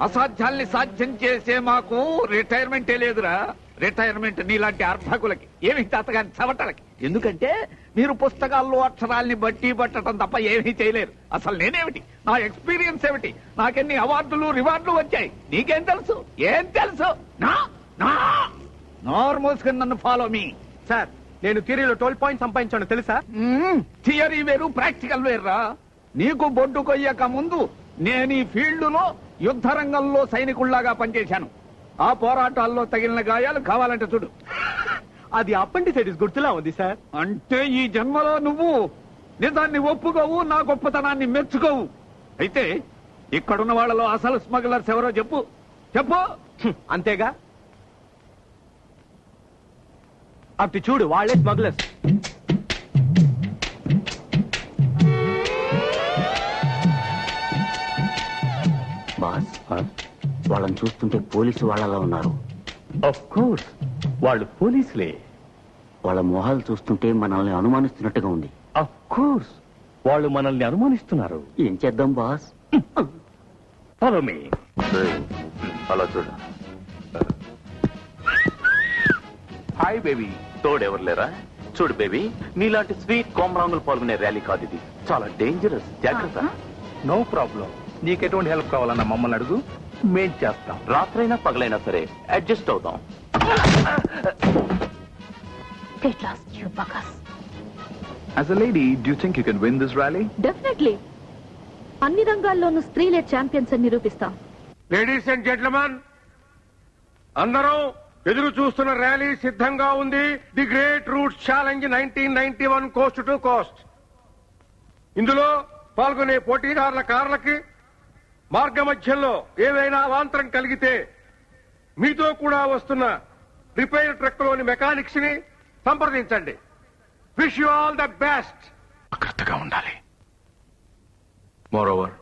అసాధ్యాల్ని సాధ్యం చేసే మాకు రిటైర్మెంటే లేదురా. రిటైర్మెంట్ నీలాంటి అర్భకులకి, ఏమి తాతగాని చవటలకి. ఎందుకంటే మీరు పుస్తకాల్లో అక్షరాల్ని బట్టి పట్టడం తప్ప ఏమీ చేయలేరు. అసలు నేనేమిటి, నా ఎక్స్పీరియన్స్ ఏమిటి, నాకెన్ని అవార్డులు రివార్డులు వచ్చాయి, నీకేం తెలుసు? ఏం తెలుసు? నార్మల్స్గా నన్ను ఫాలో మీ. సార్, నేను థియరీలో 12 పాయింట్స్ సంపాదించాను తెలుసా? థియరీ వేరు, ప్రాక్టికల్ వేర్రా. నీకు బొడ్డు కొయ్యక ముందు నేను ఈ ఫీల్డ్ లో యుద్ధ రంగంలో సైనికుల్లాగా పనిచేశాను. ఆ పోరాటాల్లో తగిలిన గాయాలు కావాలంటే చూడు. అది అపెండిసైటిస్ గుర్తులా ఉంది సార్. అంటే ఈ జన్మలో నువ్వు నిజాన్ని ఒప్పుకోవు, నా గొప్పతనాన్ని మెచ్చుకోవు. అయితే ఇక్కడున్న వాళ్ళలో అసలు స్మగ్లర్స్ ఎవరో చెప్పు. చెప్పు. అంతేగా, అప్పుడు చూడు, వాళ్ళే స్మగ్లర్స్. బాస్, వాళ్ళని చూస్తుంటే పోలీసు వాళ్ళలా ఉన్నారు. ఆఫ్ కోర్స్, వాళ్ళు పోలీసులే. వాళ్ళ మొహాలు చూస్తుంటే మనల్ని అనుమానిస్తున్నట్టుగా ఉంది. ఆఫ్ కోర్స్, వాళ్ళు మనల్ని అనుమానిస్తున్నారు. ఏం చేద్దాం బాస్? Follow me. అలా చూడు. Hi baby. తోడెవరు లేరా? చూడు బేబీ, నీలాంటి స్వీట్ కోమరాంగులు పాల్గొనే ర్యాలీ కాదు ఇది. చాలా డేంజరస్, జాగ్రత్త. No problem. నీకెటువంటి హెల్ప్ కావాలన్నా మమ్మల్ని అడుగు, మేం చేస్తాం. రాత్రైనా పగలైనా సరే అడ్జస్ట్ అవుతాం. As a lady, do you think you can win this rally? Definitely. అన్ని రంగాల్లోనూ స్త్రీలే ఛాంపియన్స్ అని నిరూపిస్తాం. లేడీస్ అండ్ జెంట్లమెన్, అందరూ ఎదురు చూస్తున్న ర్యాలీ సిద్ధంగా ఉంది. The great route challenge 1991 coast to coast. ఇందులో పాల్గొనే పోటీదారుల కార్లకి మార్గ మధ్యంలో ఏవైనా అవాంతరం కలిగితే మీతో కూడా వస్తున్న రిపేర్ ట్రక్లోని మెకానిక్స్ ని సంప్రదించండి. Wish you all the best. జాగ్రత్తగా ఉండాలి. మోరోవర్,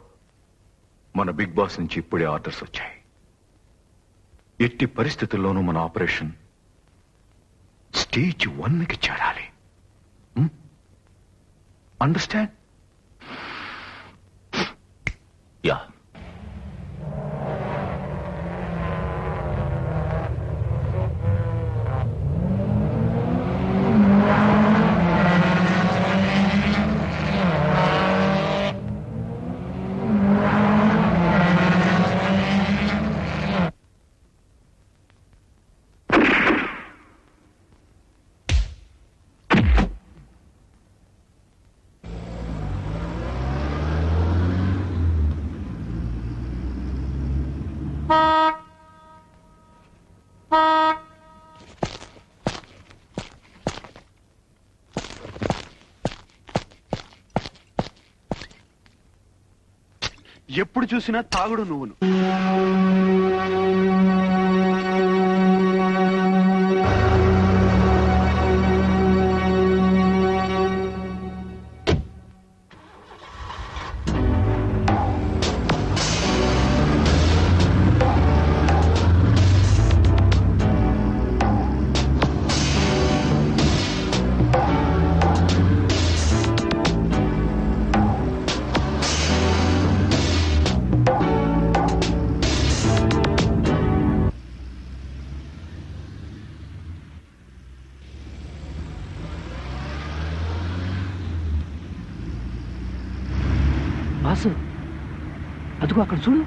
మన బిగ్ బాస్ నుంచి ఇప్పుడే ఆర్డర్స్ వచ్చాయి. ఎట్టి పరిస్థితుల్లోనూ మన ఆపరేషన్ స్టేజ్ 1కి చేరాలి. అండర్స్టాండ్? యా. ఎప్పుడు చూసినా తాగుడు నువ్వును. బాసు, అదిగో అక్కడ చూడు.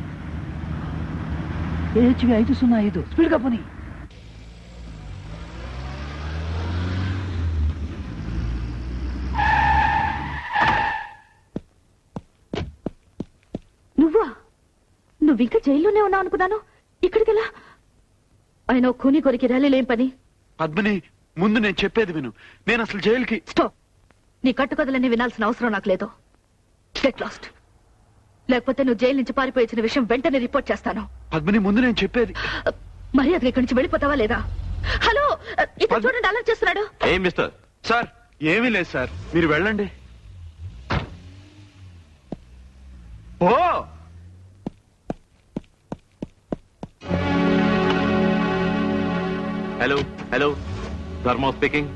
AHV 505 స్పీడ్గా పోనీ. నువ్వా? నువ్వు ఇంకా జైల్లోనే ఉన్నావు అనుకున్నాను. ఇక్కడికెలా? ఆయన కూని కొరికి ర్యాలీలేం పని? పద్మిని, ముందు నేను చెప్పేది విను. నేను అసలు జైలుకి... స్టాప్. నీ కట్టుకథలన్నీ వినాల్సిన అవసరం నాకు లేదు. Get lost. లేకపోతే నువ్వు జైలు నుంచి పారిపోయిన విషయం వెంటనే రిపోర్ట్ చేస్తాను. పద్మిని, ముందు నేను చెప్పేది. మర్యాదగా ఇక్కడి నుంచి వెళ్ళిపోతావా లేదా? హలో, ఇక్కడ చూడండి, అలా చేస్తున్నాడు. ఏం మిస్టర్? సార్, ఏమీ లేదు సార్, మీరు వెళ్ళండి. ఓ హలో హలో, ధర్మ స్పీకింగ్.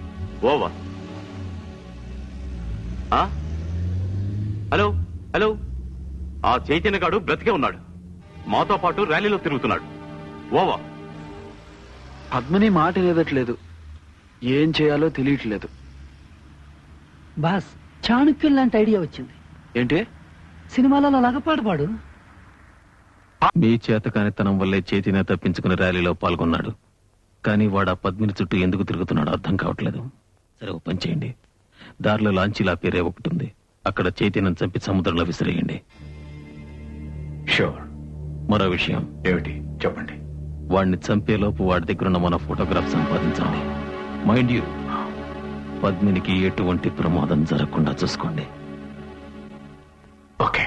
ఓవర్. హలో హలో, ఆ చైతన్య గాడు బ్రతికే ఉన్నాడు. మాతో పాటు ర్యాలీలో తిరుగుతున్నాడు. ఓవర్. పద్మిని మాట లేదట్లేదు. ఏం చేయాలో తెలియట్లేదు. బాస్, చాణక్యం లాంటి ఐడియా వచ్చింది. ఏంటి? సినిమాలలో లాగా పాట పాడు. మీ చేతకానితనం వల్లే చైతన్య తప్పించుకుని ర్యాలీలో పాల్గొన్నాడు. కానీ వాడు ఆ పద్మిని చుట్టూ ఎందుకు తిరుగుతున్నాడో అర్థం కావట్లేదు. సరే, ఓ పని చేయండి. దారిలో లాంచీలా పేరే ఒకటి ఉంది. అక్కడ చైతన్యం చంపి సముద్రంలో విసిరేయండి. షూర్. మరో విషయం. ఏమిటి? చెప్పండి. వాడిని చంపేలోపు వాడి దగ్గరున్న మన ఫోటోగ్రాఫ్ సంపాదించండి. మైండ్ యూ, పద్మినికి ఎటువంటి ప్రమాదం జరగకుండా చూసుకోండి. ఓకే.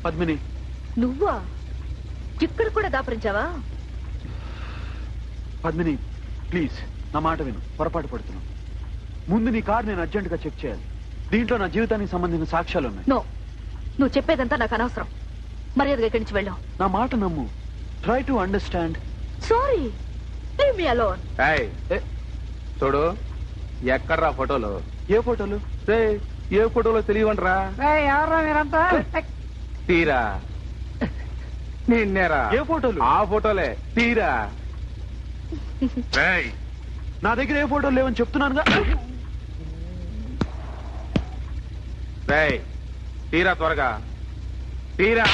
పద్మిని, నువ్వా? ఇక్కడ కూడా దాపరించావా? పద్మిని ప్లీజ్, నా మాట విను. పొరపాటు పడుతున్నావు. ముందు నీ కార్ నేను అర్జెంట్ గా చెక్ చేయాలి. దీంట్లో నా జీవితానికి సంబంధించిన సాక్ష్యాలు ఉన్నాయి. నో, నువ్వు చెప్పేదంతా నాకు అనవసరం. మర్యాదగా ఇక్కడి నుంచి వెళ్ళావు. నా మాట నమ్ము. Try to understand. Sorry, leave me alone. చూడు, ఎక్కడ్రా ఫోటోలు? ఏ ఫోటోలు? ఏ ఫోటోలో తెలియవంటరా? ఎవరా మీరంతా? తీరా. నిన్నేరా? ఏ ఫోటోలు? ఆ ఫోటోలే. తీరా. నా దగ్గర ఏ ఫోటోలు లేవని చెప్తున్నానుగా. రేయ్, తీరా త్వరగా తీరా.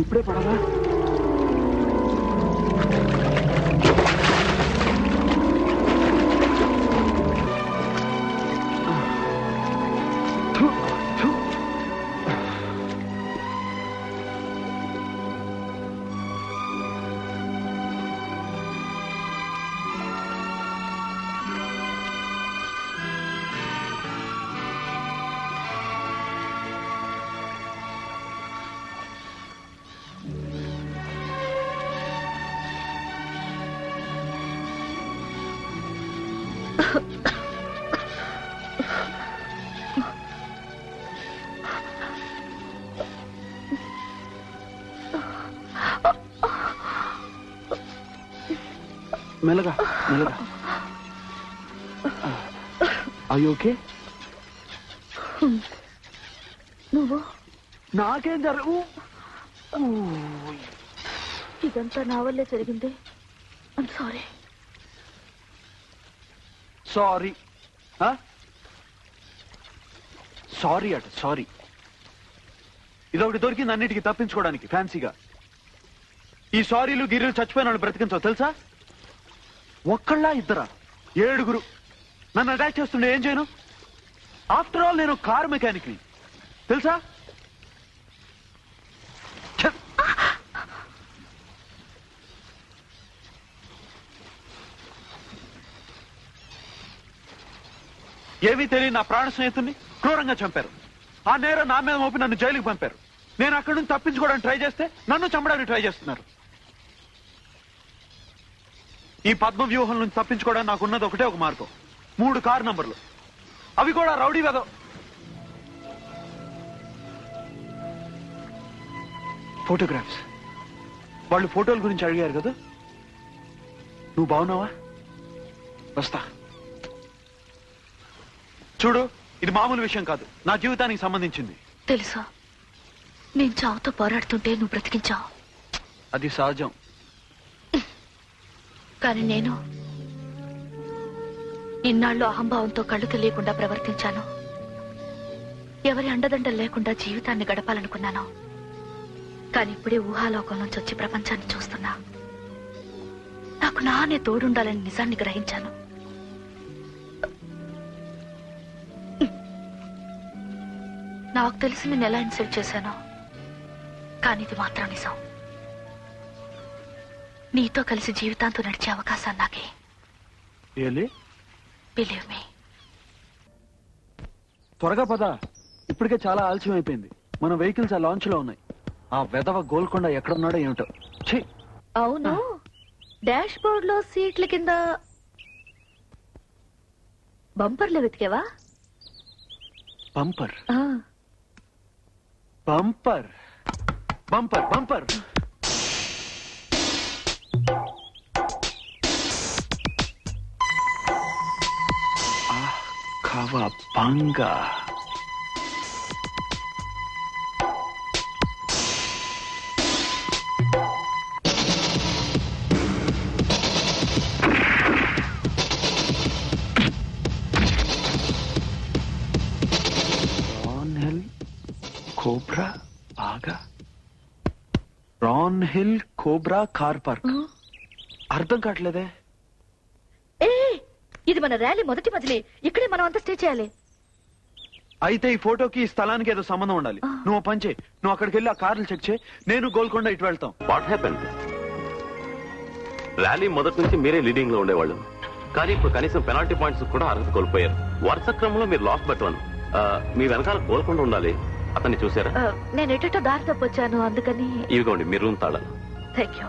ఇప్పుడే పడదా? మెల్లగా మెల్లగా. అయ్యి ఓకే? నువ్వు నాకేం జరగవు. ఇదంతా నా వల్లే జరిగింది. I'm sorry. సారీ సారీ అట సారీ. ఇదొకటి దొరికింది అన్నిటికీ తప్పించుకోవడానికి ఫ్యాన్సీగా. ఈ సారీలు గిర్రెలు చచ్చిపోయిన వాళ్ళు బ్రతికించవు తెలుసా? ఒక్కళ్ళ ఇద్దరా? 7 నన్ను అటాక్ చేస్తుండే ఏం చేయను? ఆఫ్టర్ ఆల్ నేను కారు మెకానిక్ ని తెలుసా? ఏమీ తెలియని నా ప్రాణ స్నేహితుడిని క్రూరంగా చంపారు. ఆ నేరం నా మీద మోపి నన్ను జైలుకి పంపారు. నేను అక్కడి నుంచి తప్పించుకోవడానికి ట్రై చేస్తే నన్ను చంపడానికి ట్రై చేస్తున్నారు. ఈ పద్మ వ్యూహం నుంచి తప్పించుకోవడానికి నాకు ఉన్నది ఒకటే ఒక మార్గం. 3 కారు నంబర్లు, అవి కూడా రౌడీ వెదవ. ఫోటోగ్రాఫ్స్. వాళ్ళు ఫోటోల గురించి అడిగారు కదా. నువ్వు బాగున్నావా? వస్తా. చూడు, ఇది మామూలు విషయం కాదు, నా జీవితానికి సంబంధించింది. తెలుసా, నేను చావుతో పోరాడుతుంటే నువ్వు బ్రతికించావు. అది సహజం. కానీ నేను ఇన్నాళ్ళు అహంభావంతో కళ్ళు తెలియకుండా ప్రవర్తించాను. ఎవరి అండదండలు లేకుండా జీవితాన్ని గడపాలనుకున్నాను. కానీ ఇప్పుడే ఊహాలోకం నుంచి వచ్చి ప్రపంచాన్ని చూస్తున్నా. నాకు నానే తోడుండాలని నిజాన్ని గ్రహించాను. నాకు తెలిసి నేను ఎలా ఇన్సల్ట్ చేశానో, కానీ ఇది మాత్రం నిజం. నీతో కలిసి జీవితాంతో నడిచే అవకాశాన్ని నాకే. Believe me. త్వరగా పద, ఇప్పటికే చాలా ఆలస్యం అయిపోయింది. మన వెహికల్స్ ఆ లాంచ్ లో ఉన్నాయి. ఆ వెధవ గోల్కొండ ఎక్కడున్నాడో ఏమిటో. అవును, డాష్ బోర్డ్ లో సీట్ల కింద బంపర్లు వెతికేవా? Bumper bumper bumper bumper. Kawabanga. Cobra ఆగా రాన్ హిల్ కోబ్రా కార్ పార్క్. అర్థం కావట్లేదే. ఇది మన ర్యాలీ మొదటి మజిలీ. ఇక్కడే మనం అంతా స్టే చేయాలి. అయితే ఈ ఫోటోకి ఈ స్థలానికి ఏదో సంబంధం ఉండాలి. నువ్వు పంచే, నువ్వు అక్కడికి వెళ్ళి ఆ కార్లు చెక్ చేయి, నేను గోల్కొండ ఇటు వెళ్తాం. What happen? ర్యాలీ మొదటి నుంచి మీరే లీడింగ్ లో ఉండేవాళ్ళు, కానీ ఇప్పుడు కనీసం పెనాల్టీ పాయింట్స్ కూడా అర్హత కోల్పోయారు. వరుస క్రమంలో మీరు లాస్ట్ బట్ వన్. మీ వెనకాల గోల్కొండ ఉండాలి. అతన్ని చూసారా? నేను ఎటో దారి తప్పొచ్చాను, అందుకని. ఇవిగోండి మీ రూమ్ తాళాలు. Thank you.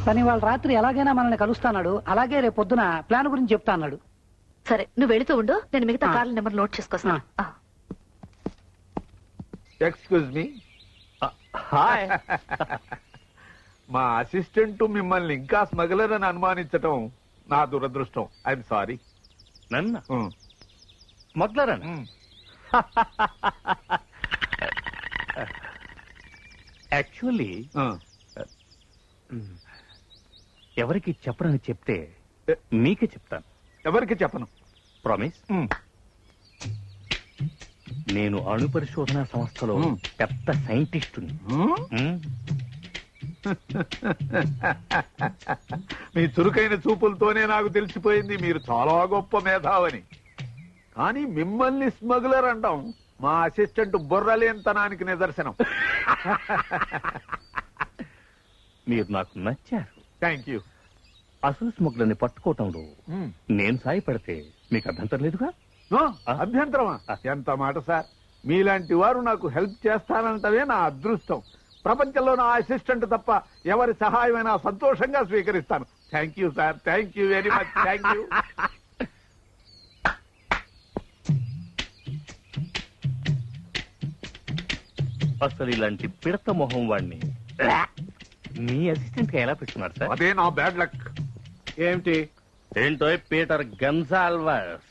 కానీ వాళ్ళ రాత్రి ఎలాగైనా మనల్ని కలుస్తాడు. అలాగే రేపు పొద్దున ప్లాన్ గురించి చెప్తా అన్నాడు. సరే, నువ్వు వెళుతూ ఉండు, నేను మిగతా కార్ల నెంబర్ నోట్ చేసుకొస్తా. Excuse me. హాయ్. మా అసిస్టెంట్ మిమ్మల్ని ఇంకా స్మగ్లర్ అని అనుమానించటం నా దురదృష్టం. I'm sorry. నన్ను స్మగ్లర్ అని? యాక్చువల్లీ ఎవరికి చెప్పరని చెప్తే మీకే చెప్తాను. ఎవరికి చెప్పను. ప్రామిస్. నేను అణు పరిశోధన సంస్థలో పెద్ద సైంటిస్టుని. మీ చురుకైన చూపులతోనే నాకు తెలిసిపోయింది మీరు చాలా గొప్ప మేధావని. కానీ మిమ్మల్ని స్మగ్లర్ అంటాం మా అసిస్టెంట్ బుర్రలేనితనానికి నిదర్శనం. మీరు నాకు నచ్చారు. Thank you. అసలు స్మగ్లర్ని పట్టుకోవటంలో నేను సాయపడితే మీకు అభ్యంతరం లేదుగా? అభ్యంతరమా? ఎంత మాట సార్. మీలాంటి వారు నాకు హెల్ప్ చేస్తానంటవే నా అదృష్టం. ప్రపంచంలో నా అసిస్టెంట్ తప్ప ఎవరి సహాయమైనా సంతోషంగా స్వీకరిస్తాను. Thank you sir. Thank you very much. Thank you. అసలు ఇలాంటి పిడత మొహం వాడిని మీ అసిస్టెంట్ ఎలా పెట్టుకున్నారు సార్? అదే నా బ్యాడ్ లక్. ఏమిటి? ఏంటో పీటర్ గన్సాల్వస్,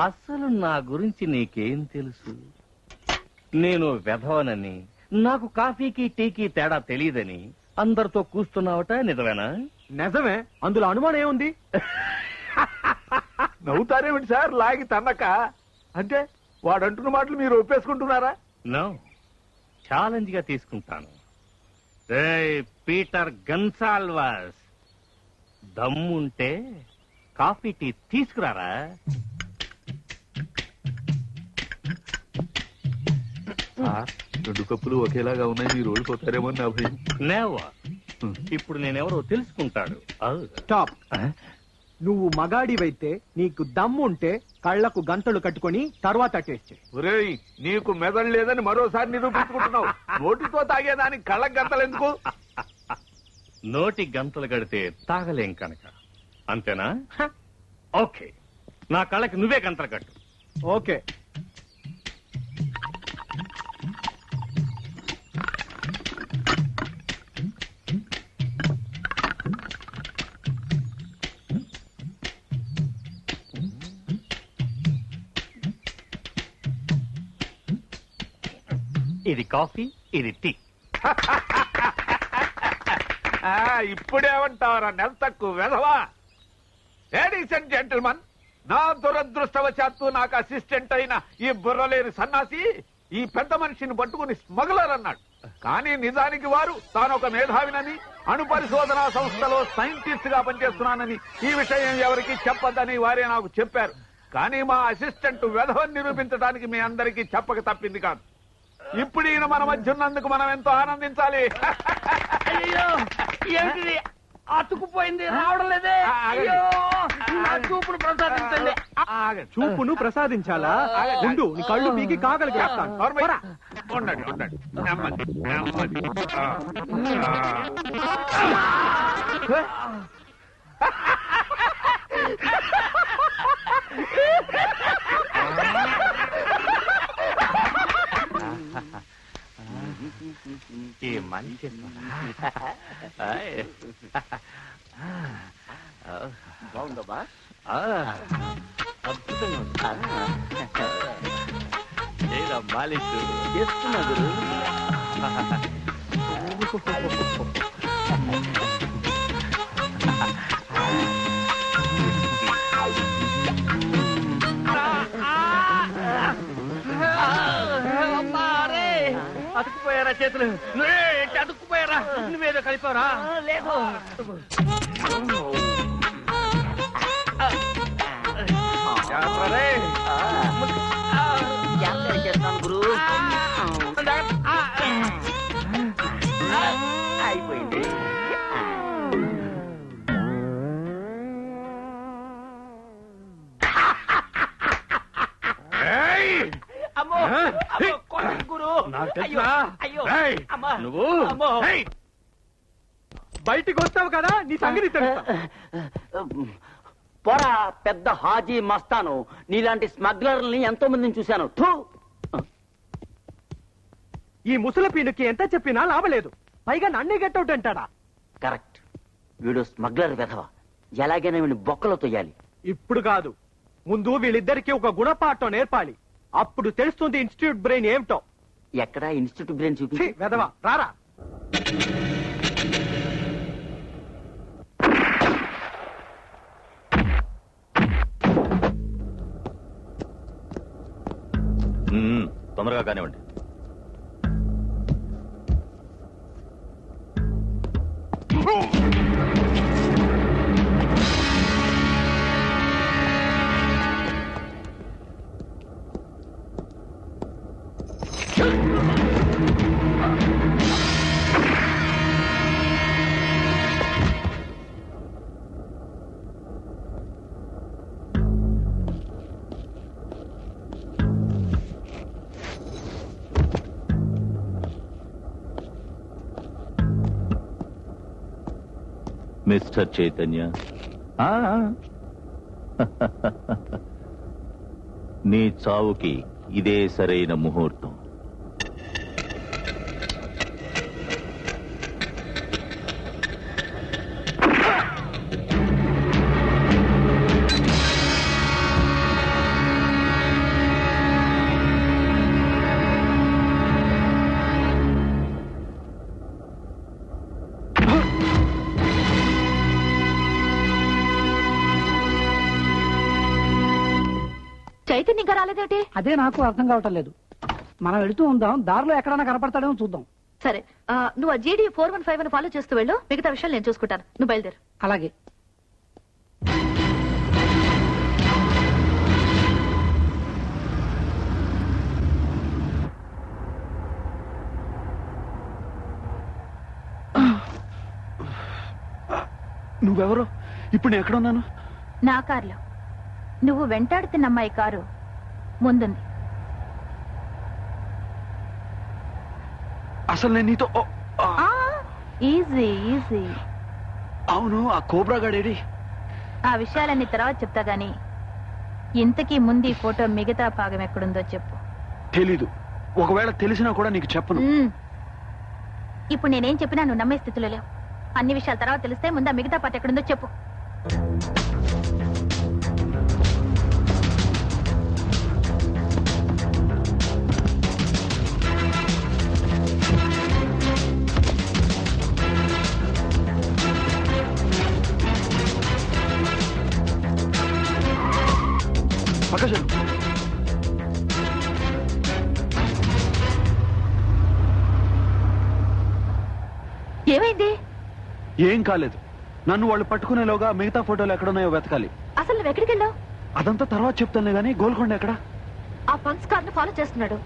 అసలు నా గురించి నీకేం తెలుసు? నేను వెధవనని, నాకు కాఫీకి టీకి తేడా తెలియదని అందరితో కూస్తున్నావట, నిజమేనా? నిజమే. అందులో అనుమానం ఏముంది? నవ్వుతారేమిటి సార్ లాగి తన్నక? అంటే వాడంటున్న మాటలు మీరు ఒప్పేసుకుంటున్నారా? నో, ఛాలెంజ్ గా తీసుకుంటాను. పీటర్ గన్సాల్వస్, దమ్ముంటే కాఫీ టీ తీసుకురారా. రెండు కప్పులు ఒకేలాగా ఉన్నాయి, మీరు ఓడిపోతారేమో నా భయం. నేవా, ఇప్పుడు నేనెవరో తెలుసుకుంటాడు. స్టాప్. నువ్వు మగాడివైతే నీకు దమ్ముంటే కళ్లకు గంటలు కట్టుకొని తర్వాత టేస్ట్ చేయి. ఒరేయ్, నీకు మెదడు లేదని మరోసారి నిరూపించుకుంటున్నావు. నోటితో తాగేదానికి కళ్ళకు గంటలు ఎందుకు? నోటి గంటలు కడితే తాగలేం కనుక, అంతేనా? ఓకే, నా కళ్ళకి నువ్వే గంటలు కట్టు. ఓకే. ఇది కాఫీ, ఇది టీ. ఇప్పుడేమంటావరా నెల తక్కువ వెధవా? లేడీస్ అండ్ జెంటిల్మన్, నా దురదృష్టవశాత్తు నాకు అసిస్టెంట్ అయిన ఈ బుర్రలేని సన్నాసి ఈ పెద్ద మనిషిని పట్టుకుని స్మగ్లర్ అన్నాడు. కానీ నిజానికి వారు తాను ఒక మేధావినని, అణు పరిశోధనా సంస్థలో సైంటిస్ట్ గా పనిచేస్తున్నానని, ఈ విషయం ఎవరికి చెప్పొద్దని వారే నాకు చెప్పారు. కానీ మా అసిస్టెంట్ వెధవని నిరూపించడానికి మీ అందరికీ చెప్పక తప్పింది కాదు. ఇప్పుడు ఈయన మన మధ్య ఉన్నందుకు మనం ఎంతో ఆనందించాలి. అయ్యో, ఏమిటి అతుకుపోయింది, రావడం లేదే. చూపును ప్రసాదించండి. చూపును ప్రసాదించాలా? ఉండు, నీ కళ్ళు పీకి కాగలికి వేస్తాను. ఉండండి ఉండండి నెమ్మది నెమ్మది ఈ మంచి బాగుందబ్బా మాలిష్ చేస్తున్నా గురు అతుక్కుపోయారా చేతులు అతుక్కుపోయారా నువ్వేదో కలిపారా లేదు చేస్తాను గురు అయిపోయింది బయటికి వస్తావు కదా నీ సంగతి తెలుస్తా. పోరా పెద్ద హాజీ మస్తాను నీలాంటి స్మగ్లర్ని ఎంతో మందిని చూశాను. ఈ ముసల పీనుకి ఎంత చెప్పినా లాభలేదు. పైగా నన్నే గెట్అవుట్ అంటాడా? కరెక్ట్. వీడు స్మగ్లర్ వెధవ. ఎలాగైనా వీడిని బొక్కలో తొయ్యాలి. ఇప్పుడు కాదు, ముందు వీళ్ళిద్దరికి ఒక గుణపాఠం నేర్పాలి. అప్పుడు తెలుస్తుంది ఇన్స్టిట్యూట్ బ్రెయిన్ ఏమిటో. ఎక్కడ ఇన్స్టిట్యూట్ బ్రెయిన్ చూపి వెధవ రారా. తొందరగా కానివ్వండి. మిస్టర్ చైతన్య, నీ చావుకి ఇదే సరైన ముహూర్తం. చైతన్య ఇంకా రాలేదేంటి? అదే నాకు అర్థం కావటం లేదు. మనం వెళుతూ ఉందాం, దారిలో ఎక్కడైనా కనపడతాడేమో చూద్దాం. సరే, నువ్వు ఆ జీడీ 415 ఫాలో చేస్తూ వెళ్ళు. మిగతా విషయాలు నేను చూసుకుంటాను. నువ్వు బయలుదేరు. అలాగే. నువ్వెవరో? ఇప్పుడు నేను ఎక్కడ ఉన్నాను? నా కారులో. నువ్వు వెంటాడుతున్న అమ్మాయి కారు ముందుంది. అసలు నేను నీతో ఈజీ ఈజీ. అవును, ఆ కోబ్రా గాడేడి? ఆ విషయాలన్నీ తర్వాత చెప్తా గాని ఇంతకీ ముందు ఈ ఫోటో మిగతా భాగం ఎక్కడుందో చెప్పు. తెలీదు. ఒకవేళ తెలిసినా కూడా నీకు చెప్పను. ఇప్పుడు నేనేం చెప్పినా నువ్వు నమ్మే స్థితిలో లేవు. అన్ని విషయాల తర్వాత తెలిస్తే ముందు ఆ మిగతా పాట ఎక్కడుందో చెప్పు. ఏమైంది? ఏం కాలేదు. నన్ను వాళ్ళు పట్టుకునేలోగా మిగతా ఫోటోలు ఎక్కడున్నాయో వెతకాలి. అసలు నువ్వు ఎక్కడికి వెళ్ళావు? అదంతా తర్వాత చెప్తానులే గానీ గోల్కొండ ఎక్కడ? ఆ పంక్స్ కార్ను ఫాలో చేస్తున్నాడు.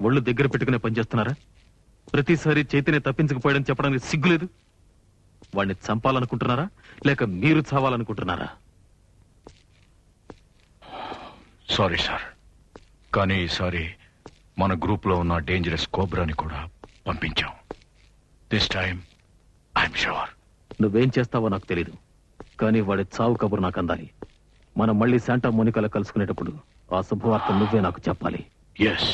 ఒళ్ళు దగ్గర పెట్టుకునే పనిచేస్తున్నారా? ప్రతిసారి చైతన్య తప్పించకపోయాడని చెప్పడానికి సిగ్గులేదు? వాడిని చంపాలనుకుంటున్నారా లేక మీరు చావాలనుకుంటున్నారా? సారీ సార్, కానీ ఈసారి మన గ్రూప్ లో ఉన్న డేంజరస్ కోబ్రాని కూడా పంపించాం. This time I'm sure. నువ్వేం చేస్తావో నాకు తెలీదు, కానీ వాడి చావు కబురు నాకు అందాలి. మనం మళ్ళీ శాంటా మోనికాలో కలుసుకునేటప్పుడు ఆ శుభవార్త నువ్వే నాకు చెప్పాలి. ఎస్.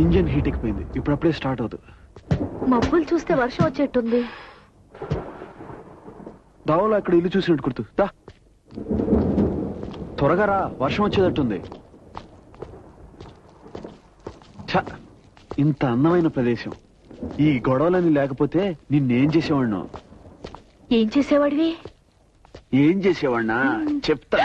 ఇంజన్ హీట్ ఎక్కిపోయింది, ఇప్పుడప్పుడే స్టార్ట్ అవుతుంది. మబ్బులు చూస్తే వర్షం వచ్చేట్టుంది. దావలో అక్కడ ఇల్లు చూసినట్టు గుర్తు. దా త్వరగా రా, వర్షం వచ్చేటట్టుంది. ఛ, ఇంత అందమైన ప్రదేశం, ఈ గొడవలని లేకపోతే నిన్నేం చేసేవాడినో. ఏం చేసేవాడివి? ఏం చేసేవాడినా చెప్తా.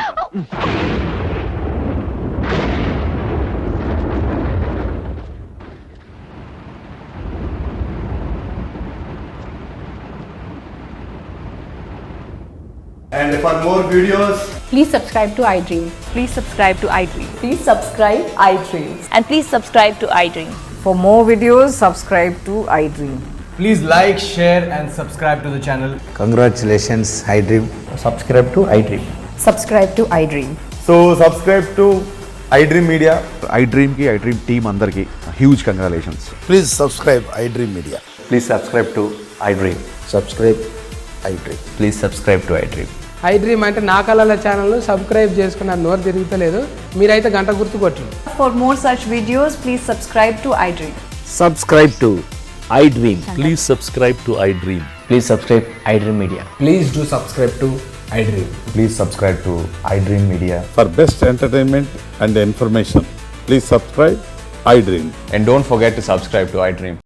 And for more videos, please subscribe to iDream. Please subscribe to iDream. Please subscribe iDream. And please subscribe to iDream. For more videos, subscribe to iDream. please like, share and subscribe to the channel. Congratulations, iDream. Subscribe to iDream. Subscribe to iDream. So subscribe to iDream Media. iDream ki iDream team andarki huge congratulations. Please subscribe iDream Media. Please subscribe to iDream. Subscribe iDream. Please subscribe to iDream. iDream అంటే నా కళల channel subscribe చేసుకున్న నోరు తిరుగుతలేదు, మీరైతే గంట గుర్తు కొట్టండి. For more such videos, please subscribe to iDream. Subscribe to iDream. Please subscribe to iDream. Please subscribe iDream Media. Please do subscribe to iDream. Please subscribe to iDream Media. For best entertainment and information, please subscribe iDream. And don't forget to subscribe to iDream.